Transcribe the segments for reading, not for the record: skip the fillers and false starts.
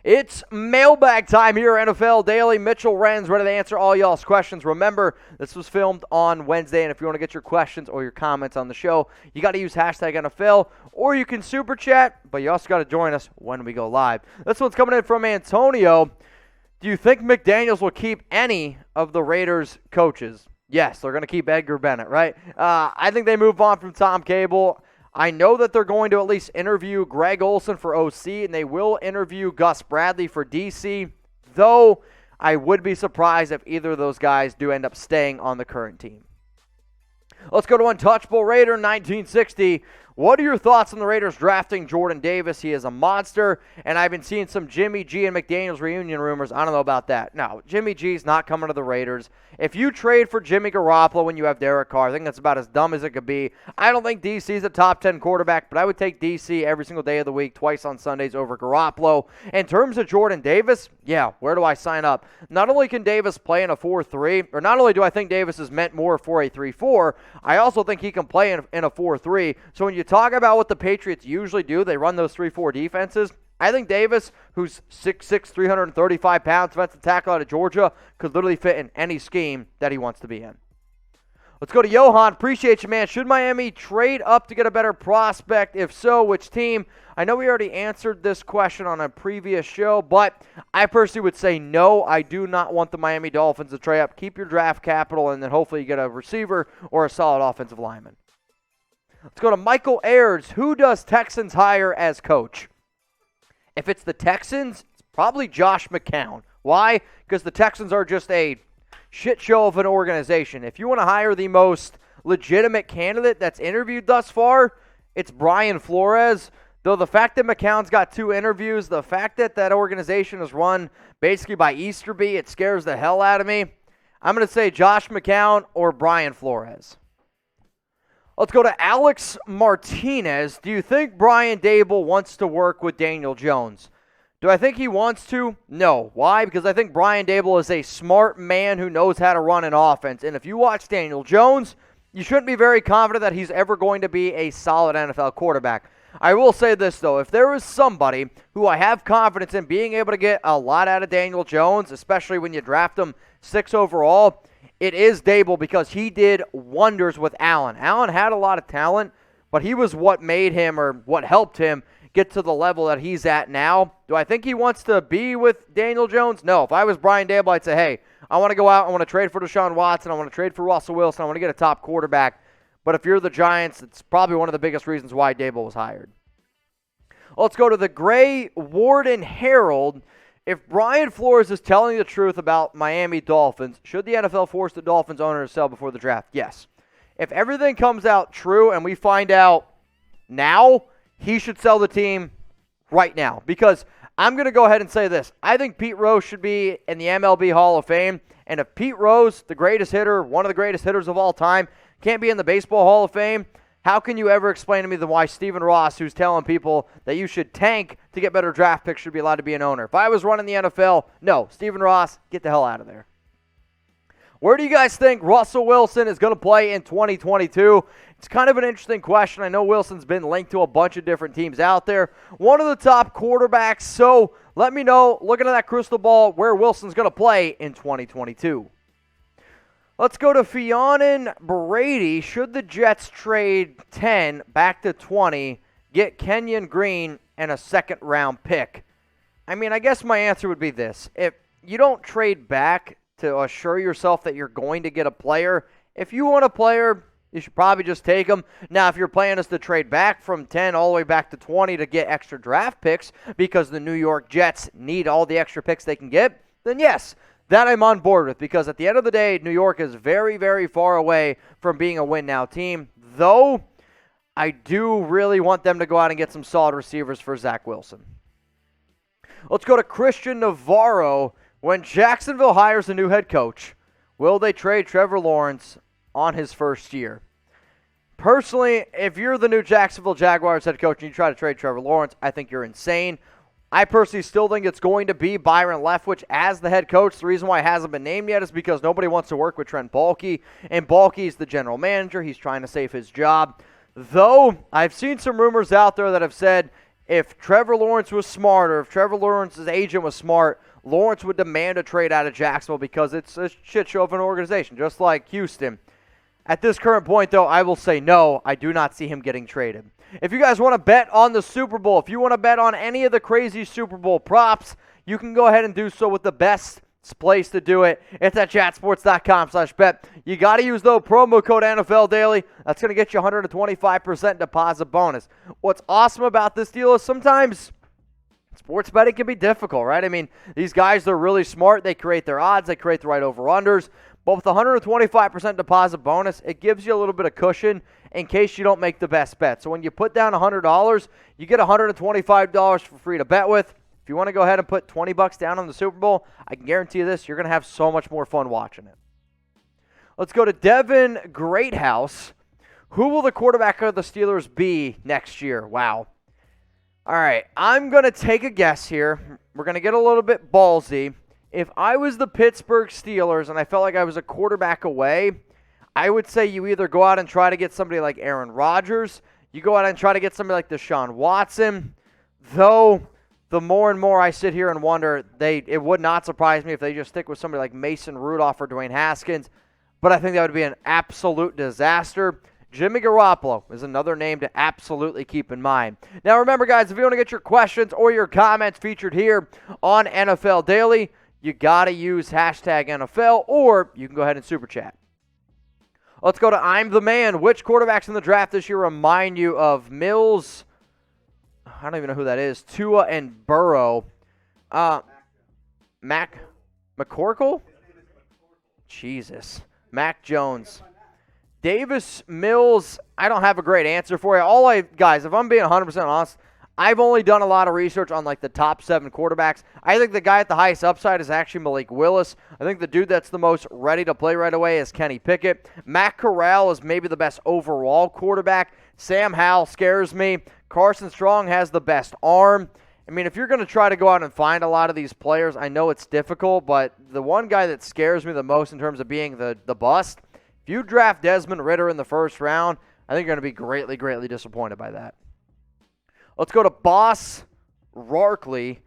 It's mailbag time here, NFL Daily. Mitchell Renz ready to answer all y'all's questions. Remember, this was filmed on Wednesday, and if you want to get your questions or your comments on the show, you got to use hashtag NFL, or you can super chat, but you also got to join us when we go live. This one's coming in from Antonio. Do you think McDaniels will keep any of the Raiders coaches? Yes, they're going to keep Edgar Bennett, right? I think they move on from Tom Cable. I know that they're going to at least interview Greg Olson for OC, and they will interview Gus Bradley for DC, though I would be surprised if either of those guys do end up staying on the current team. Let's go to Untouchable Raider 1960. What are your thoughts on the Raiders drafting Jordan Davis? He is a monster, and I've been seeing some Jimmy G and McDaniels reunion rumors. I don't know about that. No, Jimmy G's not coming to the Raiders. If you trade for Jimmy Garoppolo when you have Derek Carr, I think that's about as dumb as it could be. I don't think DC's a top 10 quarterback, but I would take DC every single day of the week, twice on Sundays over Garoppolo. In terms of Jordan Davis, yeah, where do I sign up? Not only can Davis play in a 4-3, or not only do I think Davis is meant more for a 3-4, I also think he can play in a 4-3. So when you talk about what the Patriots usually do, they run those 3-4 defenses. I think Davis, who's 6'6", 335 pounds, defensive tackle out of Georgia, could literally fit in any scheme that he wants to be in. Let's go to Johan. Appreciate you, man. Should Miami trade up to get a better prospect? If so, which team? I know we already answered this question on a previous show, but I personally would say no. I do not want the Miami Dolphins to trade up. Keep your draft capital, and then hopefully you get a receiver or a solid offensive lineman. Let's go to Michael Ayers. Who does Texans hire as coach? If it's the Texans, it's probably Josh McCown. Why? Because the Texans are just a shit show of an organization. If you want to hire the most legitimate candidate that's interviewed thus far, it's Brian Flores. Though the fact that McCown's got 2 interviews, the fact that that organization is run basically by Easterby, it scares the hell out of me. I'm going to say Josh McCown or Brian Flores. Let's go to Alex Martinez. Do you think Brian Daboll wants to work with Daniel Jones? Do I think he wants to? No. Why? Because I think Brian Daboll is a smart man who knows how to run an offense. And if you watch Daniel Jones, you shouldn't be very confident that he's ever going to be a solid NFL quarterback. I will say this, though. If there is somebody who I have confidence in being able to get a lot out of Daniel Jones, especially when you draft him 6 overall, it is Daboll, because he did wonders with Allen. Allen had a lot of talent, but he was what made him, or what helped him, get to the level that he's at now. Do I think he wants to be with Daniel Jones? No. If I was Brian Daboll, I'd say, hey, I want to go out, I want to trade for Deshaun Watson, I want to trade for Russell Wilson, I want to get a top quarterback. But if you're the Giants, it's probably one of the biggest reasons why Daboll was hired. Let's go to the Gray Warden Herald. If Brian Flores is telling the truth about Miami Dolphins, should the NFL force the Dolphins owner to sell before the draft? Yes. If everything comes out true and we find out now, he should sell the team right now. Because I'm going to go ahead and say this. I think Pete Rose should be in the MLB Hall of Fame. And if Pete Rose, the greatest hitter, one of the greatest hitters of all time, can't be in the Baseball Hall of Fame, how can you ever explain to me why Stephen Ross, who's telling people that you should tank to get better draft picks, should be allowed to be an owner? If I was running the NFL, no. Stephen Ross, get the hell out of there. Where do you guys think Russell Wilson is going to play in 2022? It's kind of an interesting question. I know Wilson's been linked to a bunch of different teams out there. One of the top quarterbacks, so let me know, looking at that crystal ball, where Wilson's going to play in 2022. Let's go to fionan Brady. Should the Jets trade 10 back to 20, get Kenyon Green and a second-round pick? I mean, I guess my answer would be this. If you don't trade back to assure yourself that you're going to get a player, if you want a player, you should probably just take him. Now, if your plan is to trade back from 10 all the way back to 20 to get extra draft picks because the New York Jets need all the extra picks they can get, then yes, that I'm on board with, because at the end of the day, New York is very, very far away from being a win-now team, though I do really want them to go out and get some solid receivers for Zach Wilson. Let's go to Christian Navarro. When Jacksonville hires a new head coach, will they trade Trevor Lawrence on his first year? Personally, if you're the new Jacksonville Jaguars head coach and you try to trade Trevor Lawrence, I think you're insane. I personally still think it's going to be Byron Leftwich as the head coach. The reason why it hasn't been named yet is because nobody wants to work with Trent Baalke, and Baalke's the general manager. He's trying to save his job. Though, I've seen some rumors out there that have said If Trevor Lawrence was smart, or if Trevor Lawrence's agent was smart, Lawrence would demand a trade out of Jacksonville because it's a shit show of an organization, just like Houston. At this current point, though, I will say no. I do not see him getting traded. If you guys want to bet on the Super Bowl, if you want to bet on any of the crazy Super Bowl props, you can go ahead and do so with the best place to do it. It's at chatsports.com/bet. You got to use, though, promo code NFL Daily. That's going to get you 125% deposit bonus. What's awesome about this deal is sometimes sports betting can be difficult, right? I mean, these guys, they're really smart. They create their odds. They create the right over-unders. But with the 125% deposit bonus, it gives you a little bit of cushion in case you don't make the best bet. So when you put down $100, you get $125 for free to bet with. If you want to go ahead and put $20 down on the Super Bowl, I can guarantee you this, you're going to have so much more fun watching it. Let's go to Devin Greathouse. Who will the quarterback of the Steelers be next year? Wow. All right, I'm going to take a guess here. We're going to get a little bit ballsy. If I was the Pittsburgh Steelers and I felt like I was a quarterback away, I would say you either go out and try to get somebody like Aaron Rodgers, you go out and try to get somebody like Deshaun Watson, though the more and more I sit here and wonder, it would not surprise me if they just stick with somebody like Mason Rudolph or Dwayne Haskins, but I think that would be an absolute disaster. Jimmy Garoppolo is another name to absolutely keep in mind. Now remember, guys, if you want to get your questions or your comments featured here on NFL Daily, you got to use hashtag NFL, or you can go ahead and super chat. Let's go to I'm the Man. Which quarterbacks in the draft this year remind you of Mills? I don't even know who that is. Tua and Burrow. McCorkle? Jesus. Mac Jones. Davis Mills, I don't have a great answer for you. Guys, if I'm being 100% honest, I've only done a lot of research on like the top 7 quarterbacks. I think the guy at the highest upside is actually Malik Willis. I think the dude that's the most ready to play right away is Kenny Pickett. Matt Corral is maybe the best overall quarterback. Sam Howell scares me. Carson Strong has the best arm. I mean, if you're going to try to go out and find a lot of these players, I know it's difficult, but the one guy that scares me the most in terms of being the bust, if you draft Desmond Ridder in the first round, I think you're going to be greatly, greatly disappointed by that. Let's go to Boss Rarkley.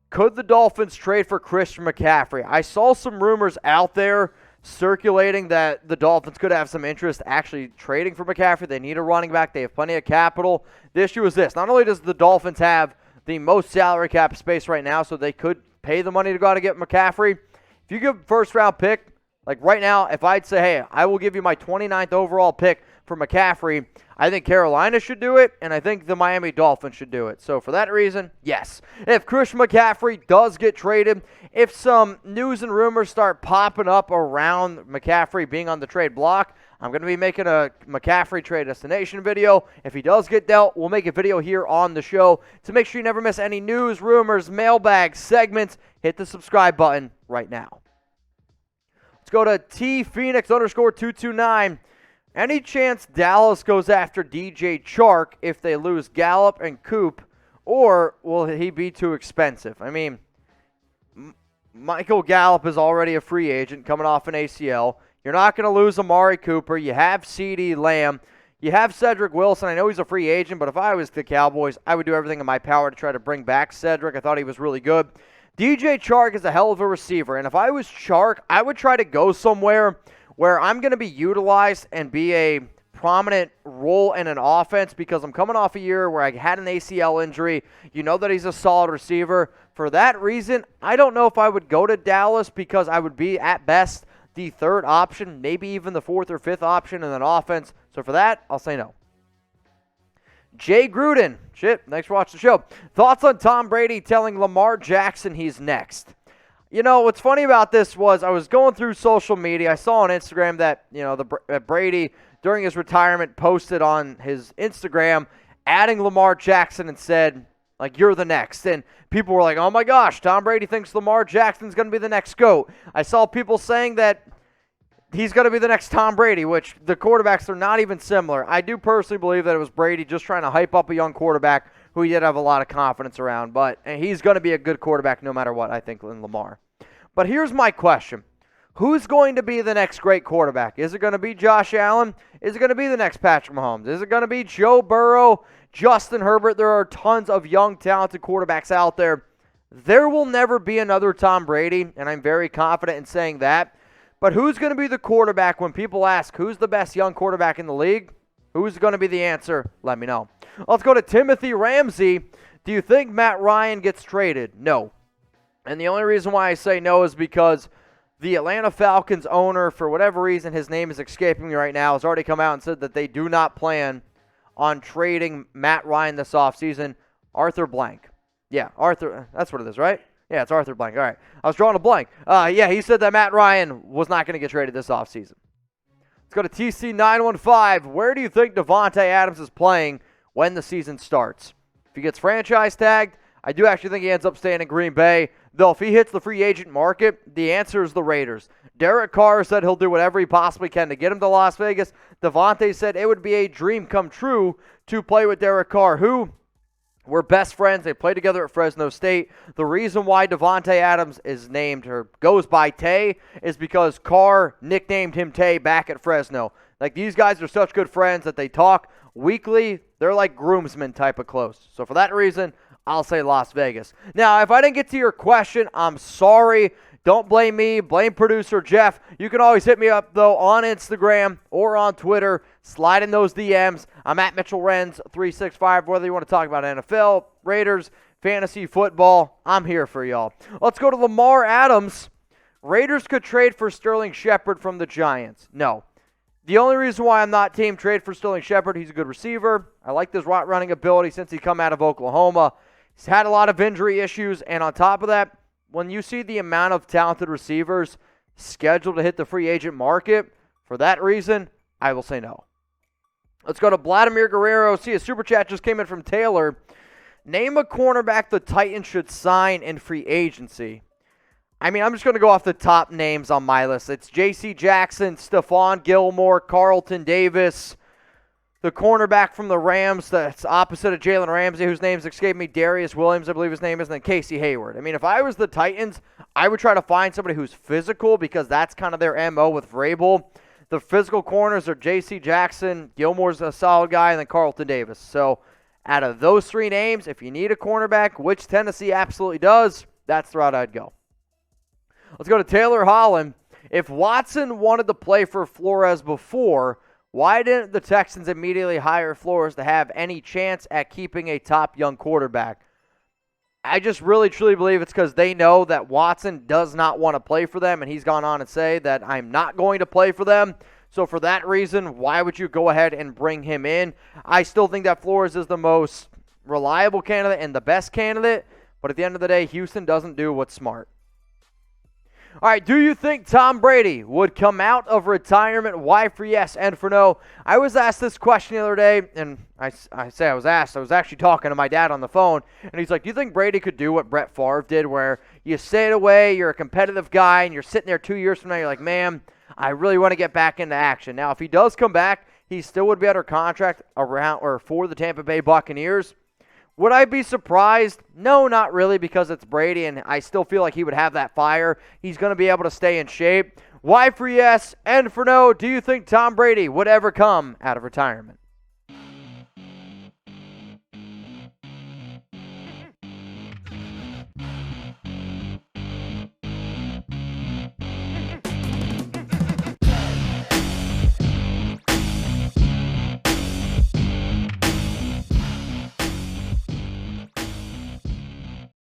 Could the Dolphins trade for Christian McCaffrey? I saw some rumors out there circulating that the Dolphins could have some interest actually trading for McCaffrey. They need a running back. They have plenty of capital. The issue is this. Not only does the Dolphins have the most salary cap space right now, so they could pay the money to go out and get McCaffrey. If you give first-round pick, like right now, if I'd say, hey, I will give you my 29th overall pick for McCaffrey, I think Carolina should do it, and I think the Miami Dolphins should do it. So for that reason, yes. If Christian McCaffrey does get traded, if some news and rumors start popping up around McCaffrey being on the trade block, I'm going to be making a McCaffrey trade destination video. If he does get dealt, we'll make a video here on the show. To make sure you never miss any news, rumors, mailbag, segments, hit the subscribe button right now. Let's go to TPhoenix_229. Any chance Dallas goes after DJ Chark if they lose Gallup and Coop, or will he be too expensive? I mean, Michael Gallup is already a free agent coming off an ACL. You're not going to lose Amari Cooper. You have CeeDee Lamb. You have Cedric Wilson. I know he's a free agent, but if I was the Cowboys, I would do everything in my power to try to bring back Cedric. I thought he was really good. DJ Chark is a hell of a receiver, and if I was Chark, I would try to go somewhere where I'm going to be utilized and be a prominent role in an offense because I'm coming off a year where I had an ACL injury. You know that he's a solid receiver. For that reason, I don't know if I would go to Dallas because I would be, at best, the third option, maybe even the fourth or fifth option in an offense. So for that, I'll say no. Jay Gruden. Thanks for watching the show. Thoughts on Tom Brady telling Lamar Jackson he's next? You know, what's funny about this was I was going through social media. I saw on Instagram that, Brady, during his retirement, posted on his Instagram adding Lamar Jackson and said, like, you're the next. And people were like, oh, my gosh, Tom Brady thinks Lamar Jackson's going to be the next GOAT. I saw people saying that he's going to be the next Tom Brady, which the quarterbacks are not even similar. I do personally believe that it was Brady just trying to hype up a young quarterback who he did have a lot of confidence around. But he's going to be a good quarterback no matter what, I think, in Lamar. But here's my question. Who's going to be the next great quarterback? Is it going to be Josh Allen? Is it going to be the next Patrick Mahomes? Is it going to be Joe Burrow, Justin Herbert? There are tons of young, talented quarterbacks out there. There will never be another Tom Brady, and I'm very confident in saying that. But who's going to be the quarterback when people ask who's the best young quarterback in the league? Who's going to be the answer? Let me know. Let's go to Timothy Ramsey. Do you think Matt Ryan gets traded? No. And the only reason why I say no is because the Atlanta Falcons owner, for whatever reason, his name is escaping me right now, has already come out and said that they do not plan on trading Matt Ryan this offseason. Arthur Blank. Yeah, Arthur, that's what it is, right? Yeah, it's Arthur Blank. All right. I was drawing a blank. Yeah, he said that Matt Ryan was not going to get traded this offseason. Let's go to TC915. Where do you think Davante Adams is playing when the season starts? If he gets franchise tagged, I do actually think he ends up staying in Green Bay. Though if he hits the free agent market, the answer is the Raiders. Derek Carr said he'll do whatever he possibly can to get him to Las Vegas. Davante said it would be a dream come true to play with Derek Carr, who were best friends. They played together at Fresno State. The reason why Davante Adams is named or goes by Tay is because Carr nicknamed him Tay back at Fresno. Like, these guys are such good friends that they talk weekly. They're like groomsmen type of close. So for that reason, I'll say Las Vegas. Now, if I didn't get to your question, I'm sorry. Don't blame me. Blame producer Jeff. You can always hit me up, though, on Instagram or on Twitter. Slide in those DMs. I'm at Mitchell Renz 365. Whether you want to talk about NFL, Raiders, fantasy football, I'm here for y'all. Let's go to Lamar Adams. Raiders could trade for Sterling Shepard from the Giants. No. The only reason why I'm not team trade for Sterling Shepard, he's a good receiver. I like his route running ability since he come out of Oklahoma. He's had a lot of injury issues, and on top of that, when you see the amount of talented receivers scheduled to hit the free agent market, for that reason, I will say no. Let's go to Bladimir Guerrero. See, a super chat just came in from Taylor. Name a cornerback the Titans should sign in free agency. I mean, I'm just going to go off the top names on my list. It's J.C. Jackson, Stephon Gilmore, Carlton Davis, the cornerback from the Rams that's opposite of Jalen Ramsey, whose name's escaped me, Darius Williams, I believe his name is, and then Casey Hayward. I mean, if I was the Titans, I would try to find somebody who's physical because that's kind of their MO with Vrabel. The physical corners are J.C. Jackson, Gilmore's a solid guy, and then Carlton Davis. So out of those three names, if you need a cornerback, which Tennessee absolutely does, that's the route I'd go. Let's go to Taylor Holland. If Watson wanted to play for Flores before, why didn't the Texans immediately hire Flores to have any chance at keeping a top young quarterback? I just really, truly believe it's because they know that Watson does not want to play for them, and he's gone on and say that I'm not going to play for them. So for that reason, why would you go ahead and bring him in? I still think that Flores is the most reliable candidate and the best candidate, but at the end of the day, Houston doesn't do what's smart. All right, do you think Tom Brady would come out of retirement? Why for yes and for no? I was asked this question the other day, and I was asked. I was actually talking to my dad on the phone, and he's like, do you think Brady could do what Brett Favre did where you stayed away, you're a competitive guy, and you're sitting there 2 years from now, you're like, man, I really want to get back into action. Now, if he does come back, he still would be under contract around or for the Tampa Bay Buccaneers. Would I be surprised? No, not really, because it's Brady, and I still feel like he would have that fire. He's going to be able to stay in shape. Why for yes and for no? Do you think Tom Brady would ever come out of retirement?